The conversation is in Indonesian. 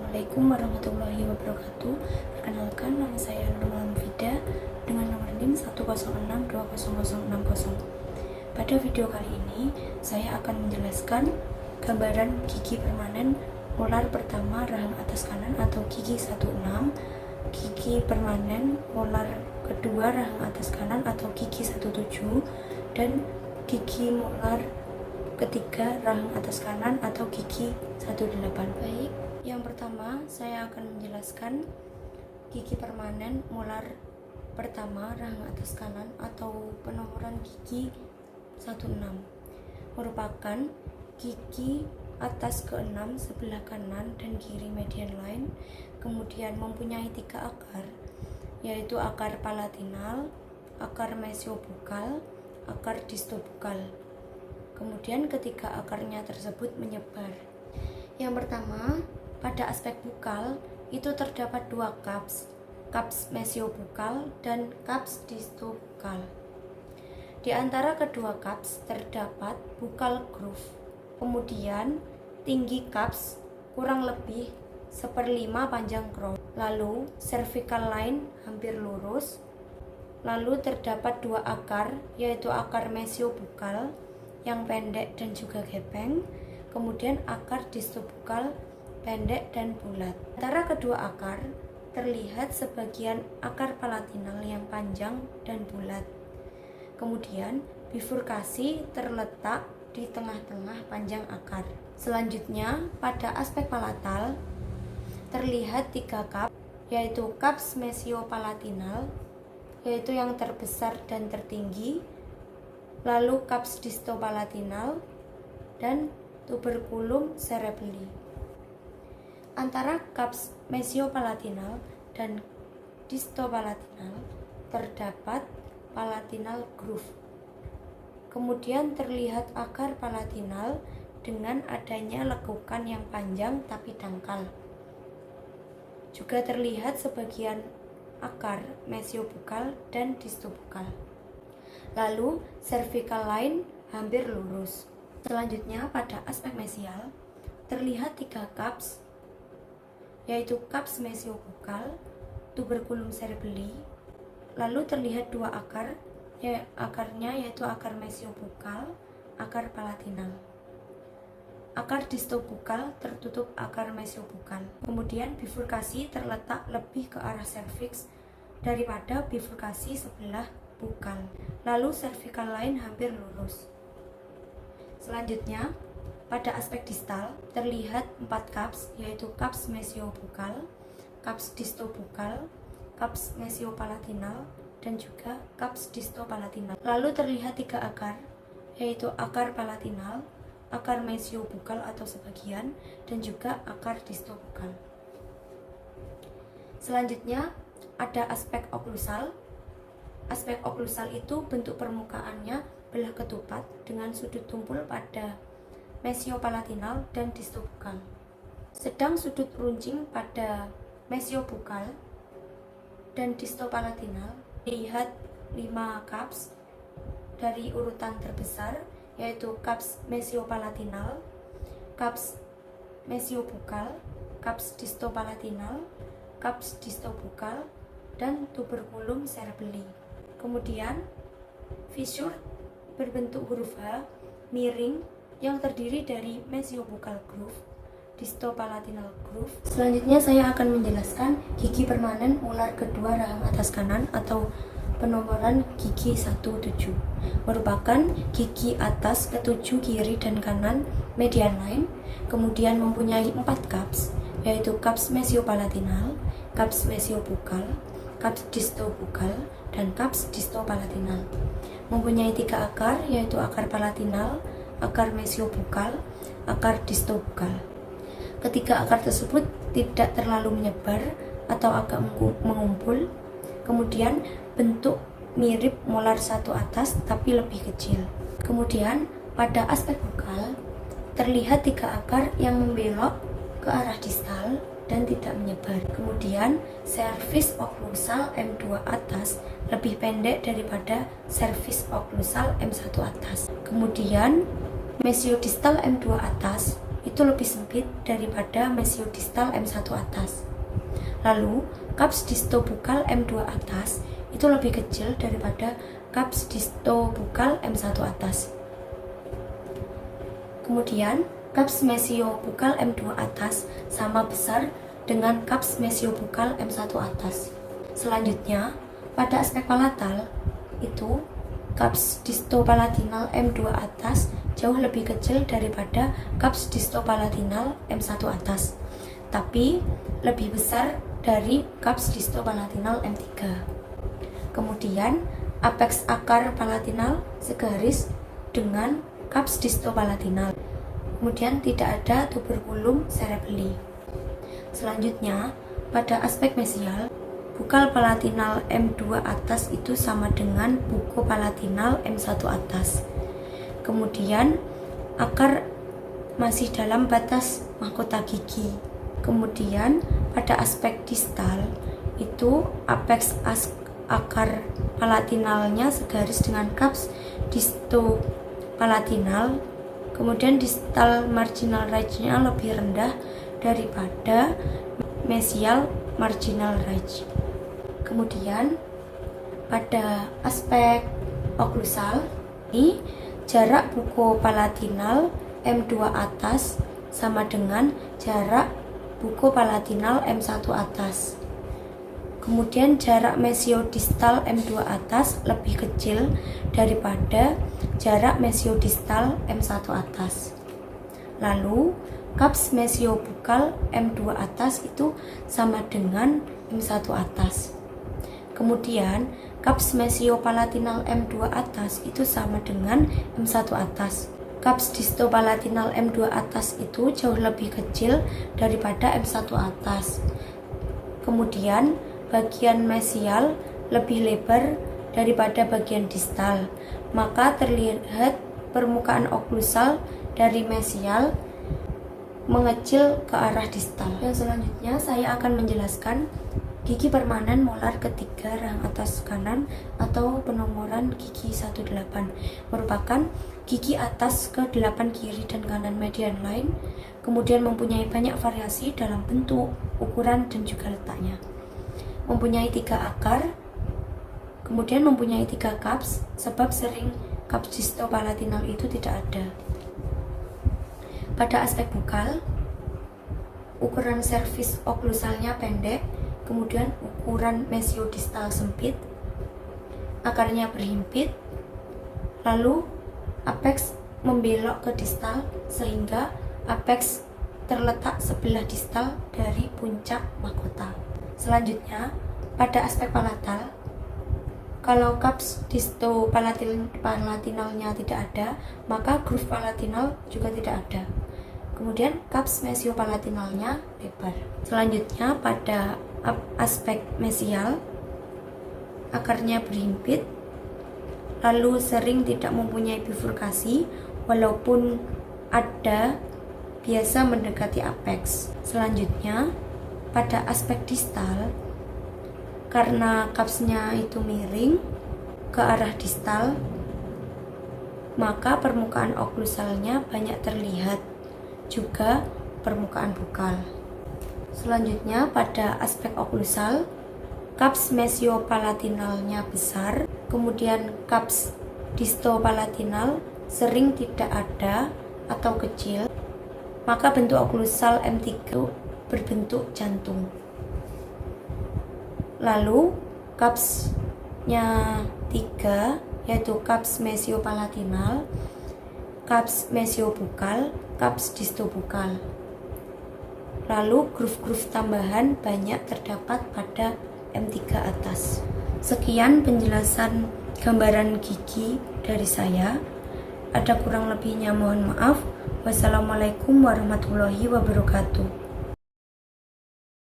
Assalamualaikum warahmatullahi wabarakatuh. Perkenalkan, nama saya Nurul Fida dengan nomor NIM 106200060. Pada video kali ini, saya akan menjelaskan gambaran gigi permanen molar pertama rahang atas kanan atau gigi 16, gigi permanen molar kedua rahang atas kanan atau gigi 17, dan gigi molar ketiga rahang atas kanan atau gigi 18. Baik, yang pertama saya akan menjelaskan gigi permanen molar pertama rahang atas kanan atau penomoran gigi 16 merupakan gigi atas ke-6 sebelah kanan dan kiri median line, kemudian mempunyai 3 akar, yaitu akar palatinal, akar mesiobukal, akar distobukal. Kemudian ketiga akarnya tersebut menyebar. Yang pertama, pada aspek bukal itu terdapat 2 cups, cups mesiobukal dan cups distobukal. Di antara kedua cups terdapat bukal groove. Kemudian tinggi cups kurang lebih 1/5 panjang crown. Lalu cervical line hampir lurus. Lalu terdapat 2 akar, yaitu akar mesiobukal yang pendek dan juga gepeng, kemudian akar distobukal pendek dan bulat. Antara kedua akar terlihat sebagian akar palatinal yang panjang dan bulat. Kemudian bifurkasi terletak di tengah-tengah panjang akar. Selanjutnya, pada aspek palatal terlihat 3 cup, yaitu cups mesiopalatinal, yaitu yang terbesar dan tertinggi, lalu cups distopalatinal dan tuberculum cerebelli. Antara cups mesiopalatinal dan distopalatinal terdapat palatinal groove. Kemudian terlihat akar palatinal dengan adanya lekukan yang panjang tapi dangkal. Juga terlihat sebagian akar mesiobukal dan distobukal. Lalu cervical line hampir lurus. Selanjutnya pada aspek mesial terlihat 3 cups, yaitu cups mesiobukal, tuberculum cerebelli. Lalu terlihat 2 akar, akarnya yaitu akar mesiobukal, akar palatinal. Akar distobukal tertutup akar mesiobukal. Kemudian bifurkasi terletak lebih ke arah cervix daripada bifurkasi sebelah bukal. Lalu cervical line hampir lurus. Selanjutnya, pada aspek distal terlihat 4 cups, yaitu cups mesiobukal, cups distobukal, cups mesiopalatinal, dan juga cups distopalatinal. Lalu terlihat 3 akar, yaitu akar palatinal, akar mesiobukal atau sebagian, dan juga akar distobukal. Selanjutnya, ada aspek oklusal. Aspek oklusal itu bentuk permukaannya belah ketupat dengan sudut tumpul pada mesiopalatinal dan distobukal. Sedang sudut runcing pada mesiobukal dan distopalatinal dilihat 5 cups dari urutan terbesar, yaitu cups mesiopalatinal, cups mesiobukal, cups distopalatinal, cups distobukal, dan tuberculum cerebelli. Kemudian fissure berbentuk huruf H miring yang terdiri dari mesiobukal groove, distopalatinal groove. Selanjutnya saya akan menjelaskan gigi permanen molar kedua rahang atas kanan atau penomoran gigi 17. Merupakan gigi atas ke-7 kiri dan kanan median line, kemudian mempunyai 4 cups, yaitu cups mesiopalatinal, cups mesiobukal, cups distobukal, dan cups distopalatinal. Mempunyai 3 akar, yaitu akar palatinal, akar mesiobukal, akar distobukal. Ketiga akar tersebut tidak terlalu menyebar atau agak mengumpul. Kemudian bentuk mirip molar 1 atas tapi lebih kecil. Kemudian pada aspek bukal terlihat 3 akar yang membelok ke arah distal dan tidak menyebar. Kemudian cervix oklusal M2 atas lebih pendek daripada cervix oklusal M1 atas. Kemudian mesiodistal M2 atas itu lebih sempit daripada mesiodistal M1 atas. Lalu, kaps distobukal M2 atas itu lebih kecil daripada kaps distobukal M1 atas. Kemudian, kaps mesiobukal M2 atas sama besar dengan kaps mesiobukal M1 atas. Selanjutnya, pada aspek palatal itu kaps distopalatinal M2 atas jauh lebih kecil daripada kaps distopalatinal M1 atas, tapi lebih besar dari kaps distopalatinal M3. Kemudian, apeks akar palatinal segaris dengan kaps distopalatinal. Kemudian tidak ada tuberculum cerebelli. Selanjutnya, pada aspek mesial, bukal palatinal M2 atas itu sama dengan buko palatinal M1 atas. Kemudian, akar masih dalam batas mahkota gigi. Kemudian, pada aspek distal, itu apeks akar palatinalnya segaris dengan kaps distopalatinal. Kemudian, distal marginal ridge-nya lebih rendah daripada mesial marginal ridge. Kemudian pada aspek oklusal ini jarak buko palatinal M2 atas sama dengan jarak buko palatinal M1 atas. Kemudian jarak mesiodistal M2 atas lebih kecil daripada jarak mesiodistal M1 atas. Lalu kaps mesiobukal M2 atas itu sama dengan M1 atas. Kemudian, kaps mesiopalatinal M2 atas itu sama dengan M1 atas. Kaps distopalatinal M2 atas itu jauh lebih kecil daripada M1 atas. Kemudian, bagian mesial lebih lebar daripada bagian distal. Maka terlihat permukaan oklusal dari mesial mengecil ke arah distal. Yang selanjutnya saya akan menjelaskan gigi permanen molar ketiga rahang atas kanan atau penomoran gigi 18 merupakan gigi atas ke-8 kiri dan kanan median line, kemudian mempunyai banyak variasi dalam bentuk, ukuran, dan juga letaknya. Mempunyai 3 akar, kemudian mempunyai 3 kaps, sebab sering kaps distopalatinal itu tidak ada. Pada aspek bukal, ukuran servis oklusalnya pendek, kemudian ukuran mesiodistal sempit, akarnya berhimpit, lalu apeks membelok ke distal sehingga apeks terletak sebelah distal dari puncak mahkota. Selanjutnya, pada aspek palatal, kalau kaps distopalatinalnya tidak ada, maka groove palatinal juga tidak ada. Kemudian kaps mesiopalatinalnya lebar. Selanjutnya pada aspek mesial, akarnya berhimpit, lalu sering tidak mempunyai bifurkasi, walaupun ada biasa mendekati apeks. Selanjutnya pada aspek distal, karena kapsnya itu miring ke arah distal, maka permukaan oklusalnya banyak terlihat, juga permukaan bukal. Selanjutnya pada aspek oklusal, kaps mesiopalatinalnya besar, kemudian kaps distopalatinal sering tidak ada atau kecil, maka bentuk oklusal M3 berbentuk jantung. Lalu kapsnya 3, yaitu kaps mesiopalatinal, kaps mesiobukal, kaps distobukal. Lalu groove-groove tambahan banyak terdapat pada M3 atas. Sekian penjelasan gambaran gigi dari saya. Ada kurang lebihnya mohon maaf. Wassalamualaikum warahmatullahi wabarakatuh.